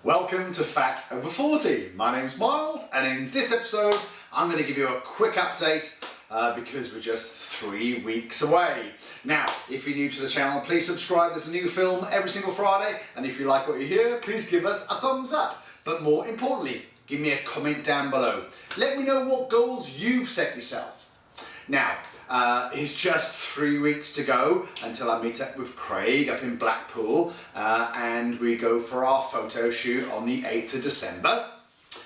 Welcome to Fat Over 40. My name's Miles, and in this episode I'm going to give you a quick update because we're just 3 weeks away. Now, if you're new to the channel, please subscribe. There's a new film every single Friday, and if you like what you hear, please give us a thumbs up. But more importantly, give me a comment down below. Let me know what goals you've set yourself. Now, it's just 3 weeks to go until I meet up with Craig up in Blackpool and we go for our photo shoot on the 8th of December.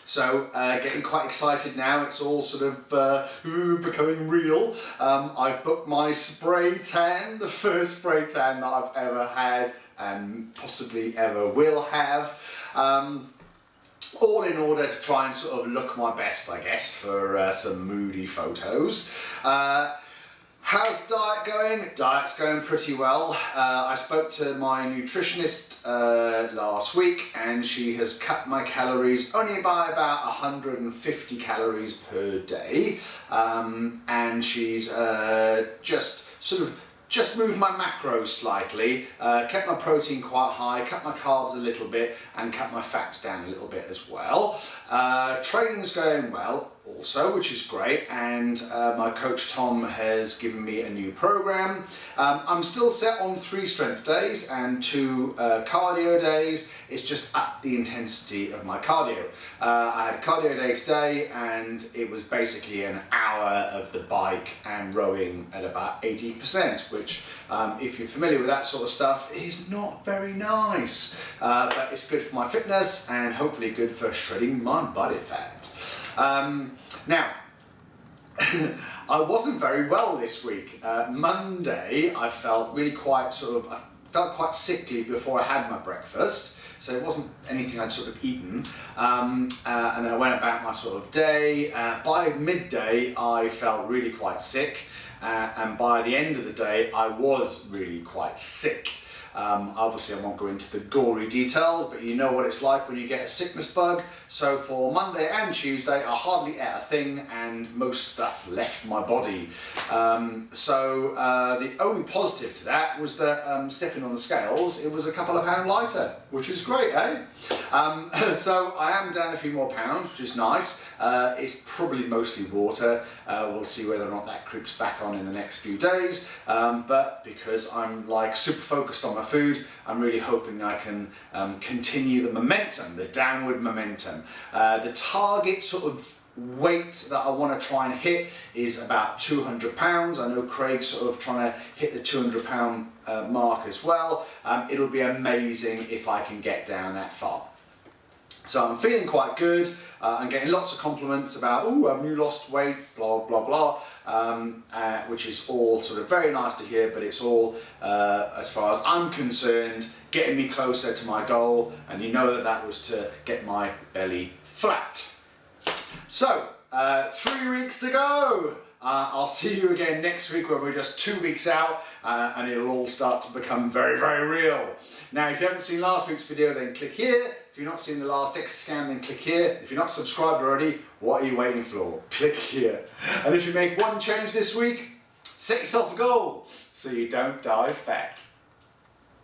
So getting quite excited now, it's all sort of becoming real. I've booked my spray tan, the first spray tan that I've ever had and possibly ever will have. All in order to try and sort of look my best, I guess, for some moody photos. How's the diet going? Diet's going pretty well. I spoke to my nutritionist last week and she has cut my calories only by about 150 calories per day. And she's just moved my macros slightly, kept my protein quite high, cut my carbs a little bit and cut my fats down a little bit as well. Training's going well also, which is great, and my coach Tom has given me a new program. I'm still set on 3 strength days and 2 cardio days. It's just up the intensity of my cardio. I had a cardio day today and it was basically an hour of the bike and rowing at about 80%, which if you're familiar with that sort of stuff is not very nice. But it's good for my fitness and hopefully good for shredding my body fat. Now, I wasn't very well this week. Monday I felt really quite I felt quite sickly before I had my breakfast, so it wasn't anything I'd sort of eaten, and then I went about my sort of day. By midday I felt really quite sick, and by the end of the day I was really quite sick. Obviously I won't go into the gory details, but you know what it's like when you get a sickness bug. So for Monday and Tuesday I hardly ate a thing and most stuff left my body. The only positive to that was that stepping on the scales, it was a couple of pounds lighter, which is great, eh? So I am down a few more pounds, which is nice. It's probably mostly water. We'll see whether or not that creeps back on in the next few days. But because I'm like super focused on my food, I'm really hoping I can continue the momentum, the downward momentum. The target sort of weight that I want to try and hit is about 200 pounds. I know Craig's sort of trying to hit the 200 pound mark as well. It'll be amazing if I can get down that far. So I'm feeling quite good. I'm getting lots of compliments about, oh, have you lost weight, blah, blah, blah, which is all sort of very nice to hear, but it's all, as far as I'm concerned, getting me closer to my goal, and you know that that was to get my belly flat. So, 3 weeks to go. I'll see you again next week when we're just 2 weeks out and it'll all start to become very, very real. Now, if you haven't seen last week's video, then click here. If you've not seen the last DEXA scan, then click here. If you're not subscribed already, what are you waiting for? Click here. And if you make one change this week, set yourself a goal so you don't die fat.